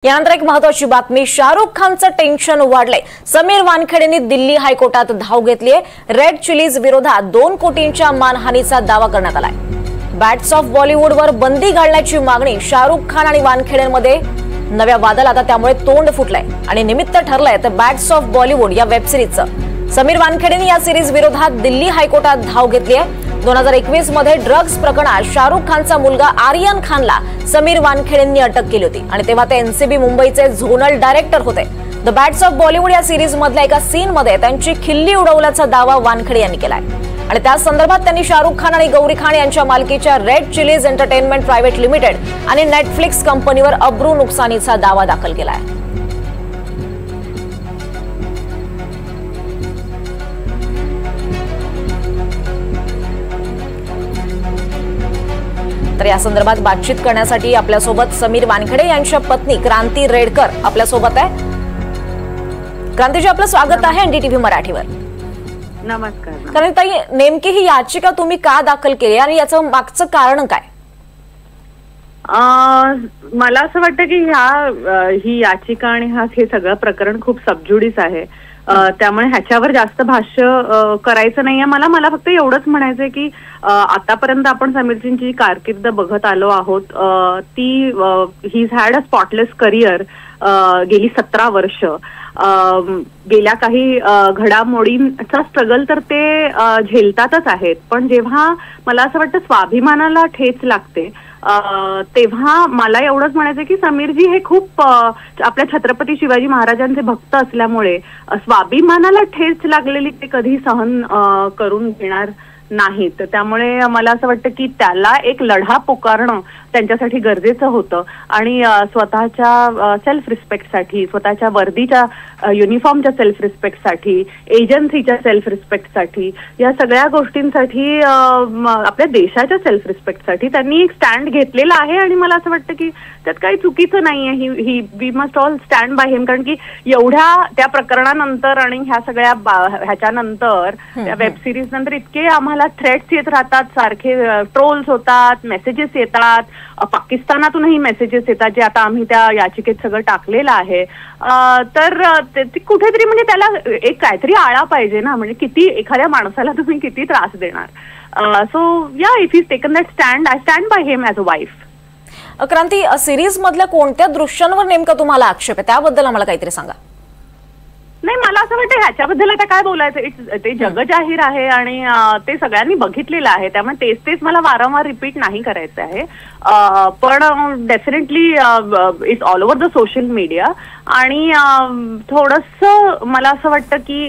यानंतर एक महत्त्वाची बातमी, शाहरुख खानचं टेन्शन वाढलंय। समीर वानखेडेंनी दिल्ली हायकोर्टात धाव घेतली आहे। रेड चिलीज विरोधात 2 कोटींच्या मानहानीचा दावा करण्यात आलाय। बॅट्स ऑफ बॉलिवूडवर बंदी घालण्याची मागणी शाहरुख खान आणि वानखेडेंमध्ये नव्या वादाला आता त्यामुळे तोंड फुटलंय आणि निमित्त ठरलंय तर बॅट्स ऑफ बॉलिवूड या वेब सिरीजचं। समीर वानखेडेंनी या सिरीज विरोधात दिल्ली हायकोर्टात धाव घेतली आहे। 2021 मध्ये ड्रग्ज प्रकरणात शाहरुख खानचा मुलगा आर्यन खानला समीर वानखेडेंनी अटक केली होती आणि तेव्हा ते एनसीबी मुंबईचे झोनल डायरेक्टर होते। द बॅट्स ऑफ बॉलिवूड या सिरीज मधल्या एका सीन मध्ये त्यांची खिल्ली उडवल्याचा दावा वानखेडे यांनी केलाय आणि त्या संदर्भात त्यांनी शाहरुख खान आणि गौरी खान यांच्या मालकीच्या red chillies entertainment private limited आणि नेटफ्लिक्स कंपनीवर अब्रू नुकसानीचा दावा दाखल केलाय। तर या संदर्भात बातचीत करण्यासाठी आपल्यासोबत समीर वानखेडे यांच्या पत्नी क्रांती रेडकर आपल्यासोबत आहे। क्रांतीजी, आपलं स्वागत आहे एनडीटीव्ही मराठीवर। नमस्कार। कारण ताई, नेमकी ही याचिका तुम्ही का दाखल केली आणि याचं मागचं कारण काय? मला असं वाटतं की ही याचिका आणि हे सगळं प्रकरण खूप सबज्युडिस आहे, त्यामुळे ह्याच्यावर जास्त भाष्य करायचं नाहीये। मला फक्त एवढंच म्हणायचंय की आतापर्यंत आपण समीरजींची कारकीर्द बघत आलो आहोत, ती he had a spotless career गेली 17 वर्ष। गेल्या काही घडामोडींचा स्ट्रगल तर ते झेलतातच आहेत, पण जेव्हा मला असं वाटतं स्वाभिमानाला ठेच लागते तेव्हा मला एवढंच म्हणायचं की समीरजी हे खूप आपल्या छत्रपती शिवाजी महाराजांचे भक्त असल्यामुळे स्वाभिमानाला ठेच लागलेली ते कधी सहन करून घेणार नाहीत। त्यामुळे मला असं वाटतं की त्याला एक लढा पुकारणं त्यांच्यासाठी गरजेचं होतं आणि स्वतःच्या सेल्फ रिस्पेक्टसाठी, स्वतःच्या वर्दीच्या युनिफॉर्मच्या सेल्फ रिस्पेक्टसाठी, एजन्सीच्या सेल्फ रिस्पेक्टसाठी, या सगळ्या गोष्टींसाठी, आपल्या देशाच्या सेल्फ रिस्पेक्टसाठी त्यांनी एक स्टँड घेतलेला आहे आणि मला असं वाटतं की त्यात काही चुकीचं नाहीये। He we must all stand by him, कारण की एवढ्या त्या प्रकरणानंतर आणि ह्या सगळ्या ह्याच्यानंतर त्या वेब सिरीज नंतर इतके आम्हाला थ्रेट्स येत राहतात, सारखे ट्रोल्स होतात, मेसेजेस येतात, पाकिस्तानातूनही मेसेजेस येतात जे आता आम्ही त्या याचिकेत सगळं टाकलेलं आहे। तर कुठेतरी म्हणजे त्याला एक काहीतरी आळा पाहिजे ना, म्हणजे किती एखाद्या माणसाला तुम्ही किती त्रास देणार। सो या, if is taken that stand, I stand by him as a wife. Kranti, series मधल्या कोणत्या दृश्यांवर नेमका तुम्हाला आक्षेप आहे त्याबद्दल आम्हाला काहीतरी सांगा। नाही, मला असं वाटतं ह्याच्याबद्दल आता काय बोलायचं, ते जगजाहीर आहे आणि ते सगळ्यांनी बघितलेलं आहे, त्यामुळे तेच मला वारंवार रिपीट नाही करायचं आहे। पण definitely it's all over the social media आणि थोडंसं मला असं वाटतं की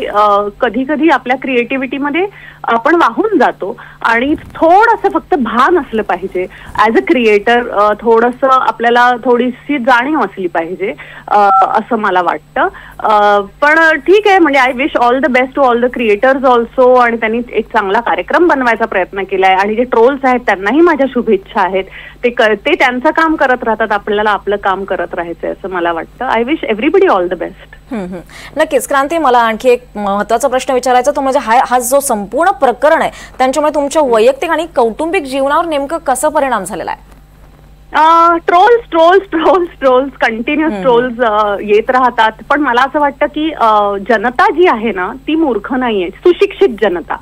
कधी कधी आपल्या क्रिएटिव्हिटीमध्ये आपण वाहून जातो आणि थोडंसं फक्त भान असलं पाहिजे ॲज अ क्रिएटर, थोडंसं आपल्याला थोडीशी जाणीव असली पाहिजे असं मला वाटतं। पण ठीक आहे, म्हणजे I wish all the best to all the creators also, आणि त्यांनी एक चांगला कार्यक्रम बनवायचा प्रयत्न केलाय आणि जे ट्रोल्स आहेत त्यांनाही माझ्या शुभेच्छा आहेत। ते त्यांचं काम करत राहतात, आपल्याला आपलं काम करत राहायचंय असं मला वाटतं। I wish everybody all the best. नक्कीच क्रांती, मला आणखी एक महत्त्वाचा प्रश्न विचारायचा तो म्हणजे हा जो संपूर्ण प्रकरण आहे त्यांच्यामुळे तुमच्या वैयक्तिक आणि कौटुंबिक जीवनावर नेमकं कसा परिणाम झालेला आहे? ट्रोल्स कंटिन्युअस ट्रोल्स येत राहतात, पण मला असं वाटतं की जनता जी आहे ना ती मूर्ख नाहीये, सुशिक्षित जनता,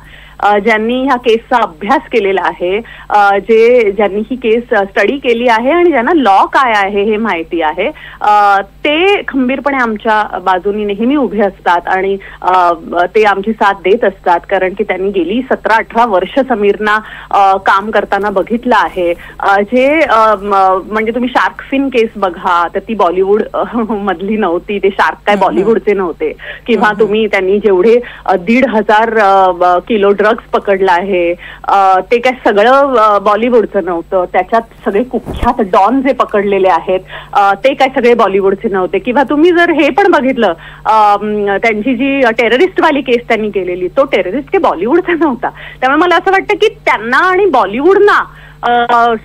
ज्यांनी ह्या केसचा अभ्यास केलेला आहे, ज्यांनी ही केस स्टडी केली आहे आणि ज्यांना लॉ काय आहे हे माहिती आहे, ते खंबीरपणे आमच्या बाजूनी नेहमी उभे असतात आणि ते आमची साथ देत असतात, कारण की त्यांनी गेली 17-18 वर्ष समीरना काम करताना बघितलं आहे। जे म्हणजे तुम्ही शार्क फिन केस बघा तर ती बॉलिवूड मधली नव्हती, ते शार्क काय बॉलिवूडचे नव्हते, किंवा त्यांनी जेवढे 1,500 किलो ड्रग्ज पकडला आहे ते काय सगळं बॉलिवूडचं नव्हतं, त्याच्यात सगळे कुख्यात डॉन जे पकडलेले आहेत ते काय सगळे बॉलिवूडचे नव्हते, किंवा तुम्ही जर हे पण बघितलं त्यांची जी टेररिस्ट वाली केस त्यांनी केलेली तो टेररिस्ट काही बॉलिवूडचा नव्हता। त्यामुळे मला असं वाटतं की त्यांना आणि बॉलिवूडना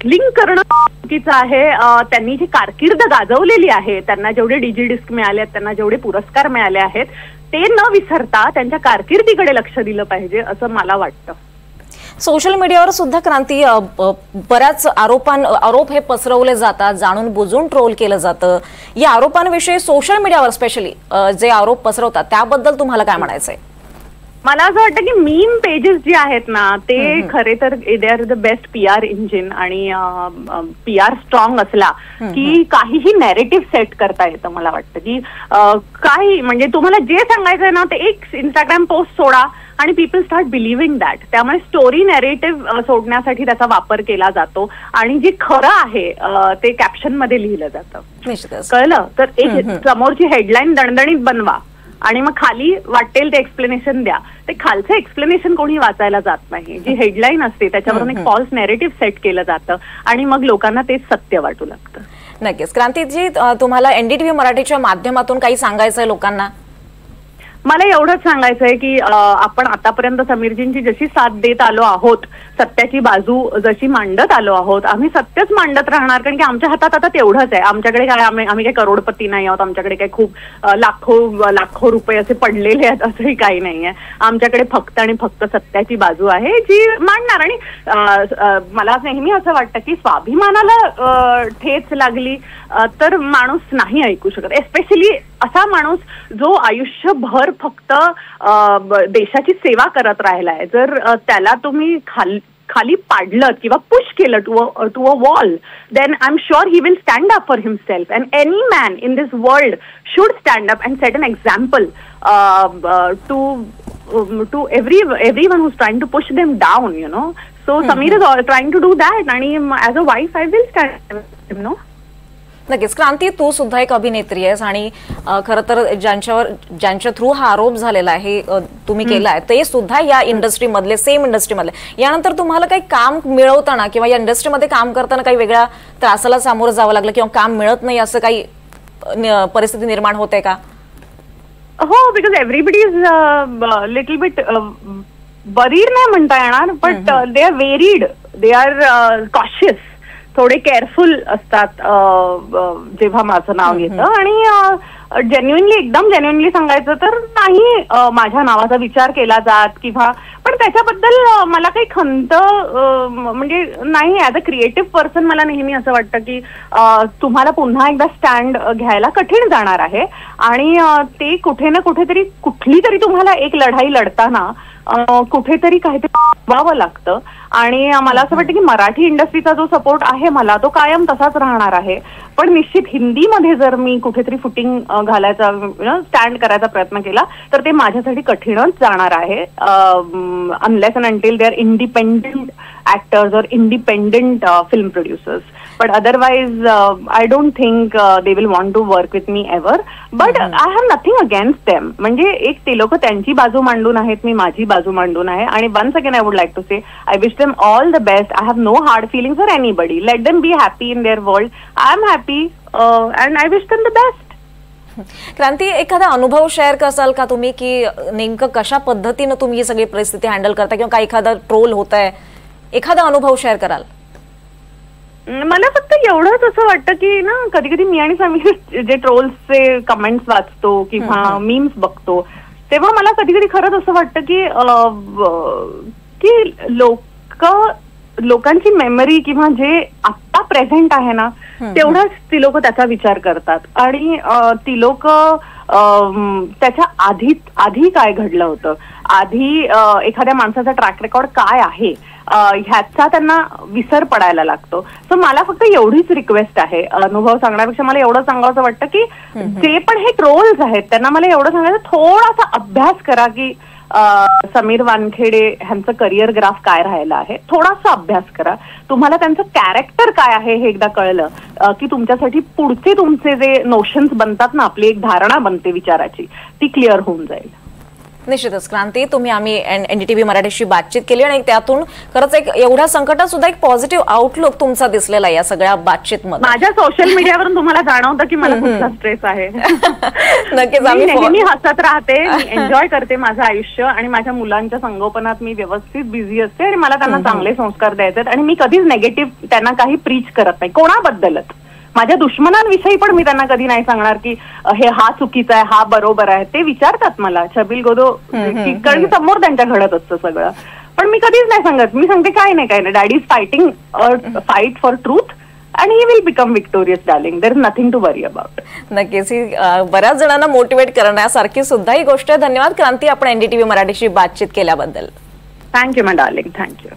लिंक करणं चुकीचं आहे। त्यांनी जी कारकीर्द गाजवलेली आहे, त्यांना जेवढे डीजी डिस्क मिळाले आहेत, त्यांना जेवढे पुरस्कार मिळाले आहेत, ते न विसरता त्यांच्या कारकिर्दीकडे लक्ष दिलं पाहिजे असं मला वाटतं। सोशल मीडियावर सुद्धा क्रांती बऱ्याच आरोप हे पसरवले जातात, जाणून बुजून ट्रोल केलं जातं. या आरोपांविषयी सोशल मीडियावर स्पेशली जे आरोप पसरवतात त्याबद्दल तुम्हाला काय म्हणायचंय? मला असं वाटतं की मीम पेजेस जे आहेत ना ते खरे तर they are the best PR engine. आणि PR स्ट्रॉंग असला की काहीही नॅरेटिव्ह सेट करता येतं. मला वाटतं की काही म्हणजे तुम्हाला जे सांगायचंय ना ते एक इंस्टाग्राम पोस्ट सोडा आणि पीपल स्टार्ट बिलिव्हिंग दॅट. त्यामुळे स्टोरी नॅरेटिव्ह सोडण्यासाठी त्याचा वापर केला जातो आणि जे खरं आहे ते कॅप्शन मध्ये लिहिलं जातं. कळलं? तर एक समोरची हेडलाईन दणदणीत बनवा आणि मग खाली वाटेल ते एक्सप्लेनेशन द्या. ते खालचं एक्सप्लेनेशन कोणी वाचायला जात नाही. जी हेडलाईन असते त्याच्यावरून एक फॉल्स नॅरेटिव्ह सेट केलं जातं आणि मग लोकांना तेच सत्य वाटू लागतं. नक्कीच. क्रांतीजी, तुम्हाला NDTV मराठीच्या माध्यमातून काही सांगायचंय लोकांना? मला एवढंच सांगायचंय की आपण आतापर्यंत समीरजींची जशी साथ देत आलो आहोत, सत्याची बाजू जशी मांडत आलो आहोत, आम्ही सत्यच मांडत राहणार. कारण की आमच्या हातात आता तेवढंच आहे. आमच्याकडे काय आम्ही काही करोडपती नाही आहोत. आमच्याकडे काही खूप लाखो रुपये असे पडलेले आहेत असंही काही नाहीये. आमच्याकडे फक्त आणि फक्त सत्याची बाजू आहे जी मांडणार. आणि मला नेहमी असं वाटतं की स्वाभिमानाला ठेच लागली तर माणूस नाही ऐकू शकत. एस्पेशली असा माणूस जो आयुष्यभर फक्त देशाची सेवा करत राहिलाय. जर त्याला तुम्ही खाली पाडलं किंवा पुश केलं to a wall, then I'm sure he will stand up for himself. And any man in this world should stand up and set an example to everyone who's trying to push them down, you know. So Sameer is trying to do that. And as a wife, I will stand with him, no. नक्कीच. क्रांती, तू सुद्धा एक अभिनेत्री आहेस आणि खरं तर ज्यांच्या through हा आरोप झालेला आहे तुम्ही केलाय ते सुद्धा या इंडस्ट्रीमधले, सेम इंडस्ट्रीमधले. यानंतर तुम्हाला काही काम मिळवताना किंवा या इंडस्ट्रीमध्ये काम करताना काही वेगळ्या त्रासाला सामोरं जावं लागलं किंवा काम मिळत नाही असं काही परिस्थिती निर्माण होते का? हो, because everybody is little bit buried नाही म्हणता येणार, but they are varied, they are cautious, थोडे केअरफुल असतात जेव्हा माझं नाव घेतं. आणि एकदम जेन्युइनली सांगायचं तर नाही माझ्या नावाचा विचार केला जात किंवा, पण त्याच्याबद्दल मला काही खंत म्हणजे नाही. ऍज अ क्रिएटिव्ह पर्सन मला नेहमी असं वाटतं की तुम्हाला पुन्हा एकदा स्टँड घ्यायला कठीण जाणार आहे आणि ते कुठे ना कुठेतरी कुठली तरी तुम्हाला एक लढाई लढताना कुठेतरी काहीतरी व्हावं लागतं. आणि मला असं वाटतं की मराठी इंडस्ट्रीचा जो सपोर्ट आहे मला तो कायम तसाच राहणार आहे. पण निश्चित हिंदीमध्ये जर मी कुठेतरी फुटिंग घालायचा स्टँड करायचा प्रयत्न केला तर ते माझ्यासाठी कठीणच जाणार आहे. Unless and until they are independent actors or independent film producers, but otherwise I don't think they will want to work with me ever, but I have nothing against them. म्हणजे एक ते लोक त्यांची बाजू मांडून आहेत, मी माझी बाजू मांडून आहे. आणि once again I would like to say I wish them all the best. I have no hard feelings for anybody. Let them be happy in their world. I am happy and I wish them the best. क्रांती, एखादा अनुभव share कराल का तुम्ही की नेमकं कशा पद्धतीने तुम्ही ही सगळी परिस्थिती हँडल करता किंवा काही एखादा ट्रोल होत आहे, एखादा अनुभव शेअर कराल? मला फक्त एवढंच असं वाटतं की ना कधी कधी मी आणि समीर जे ट्रोल्सचे कमेंट्स वाचतो किंवा मीम्स बघतो तेव्हा मला कधी कधी खरंच असं वाटतं की लोकांची मेमरी किंवा जे आत्ता प्रेझेंट आहे ना तेवढंच ती लोक त्याचा विचार करतात. आणि ती लोक त्याच्या आधी काय घडलं होतं, आधी एखाद्या माणसाचा ट्रॅक रेकॉर्ड काय आहे ह्याचा त्यांना विसर पडायला लागतो. सो मला फक्त एवढीच रिक्वेस्ट आहे, अनुभव सांगण्यापेक्षा मला एवढं सांगावं वाटतं की जे पण हे ट्रोल्स आहेत त्यांना मला एवढं सांगायचं, थोडासा अभ्यास करा की समीर वानखेडे ह्यांचं करिअर ग्राफ काय राहिलं आहे, थोडासा अभ्यास करा. तुम्हाला त्यांचं कॅरेक्टर काय आहे हे एकदा कळलं की तुमच्यासाठी पुढचे तुमचे जे नोशन्स बनतात ना, आपली एक धारणा बनते विचाराची, ती क्लिअर होऊन जाईल. निश्चितच क्रांती, तुम्ही आम्ही NDTV मराठीशी बातचीत केली आणि त्यातून खरंच एक एवढ्या संकटात सुद्धा एक पॉझिटिव्ह आउटलुक तुमचा दिसलेला या सगळ्या बातचीतमध्ये. माझ्या सोशल मीडियावरून तुम्हाला जाणवतं की मला खूप स्ट्रेस आहे. नक्कीच आम्ही नेहमी हसत राहते, एन्जॉय करते माझं आयुष्य आणि माझ्या मुलांच्या संगोपनात मी व्यवस्थित बिझी असते आणि मला त्यांना चांगले संस्कार द्यायचे आणि मी कधीच नेगेटिव्ह त्यांना काही प्रीच करत नाही कोणाबद्दलच. माझ्या दुश्मनांविषयी पण मी त्यांना कधी नाही सांगणार की हे हा चुकीचा आहे, हा बरोबर आहे. ते विचारतात मला छबिल गोदो, कारण की समोर त्यांच्या घडत असतं सगळं. पण मी कधीच नाही सांगत, मी सांगते काय नाही daddy is fighting fight for truth and he will become victorious, darling. There is nothing to worry about. नक्कीच ही बऱ्याच जणांना मोटिवेट करण्यासारखी सुद्धा ही गोष्ट आहे. धन्यवाद क्रांती, आपण एनडीटीव्ही मराठीशी बातचीत केल्याबद्दल. थँक्यू माय डार्लिंग, थँक्यू.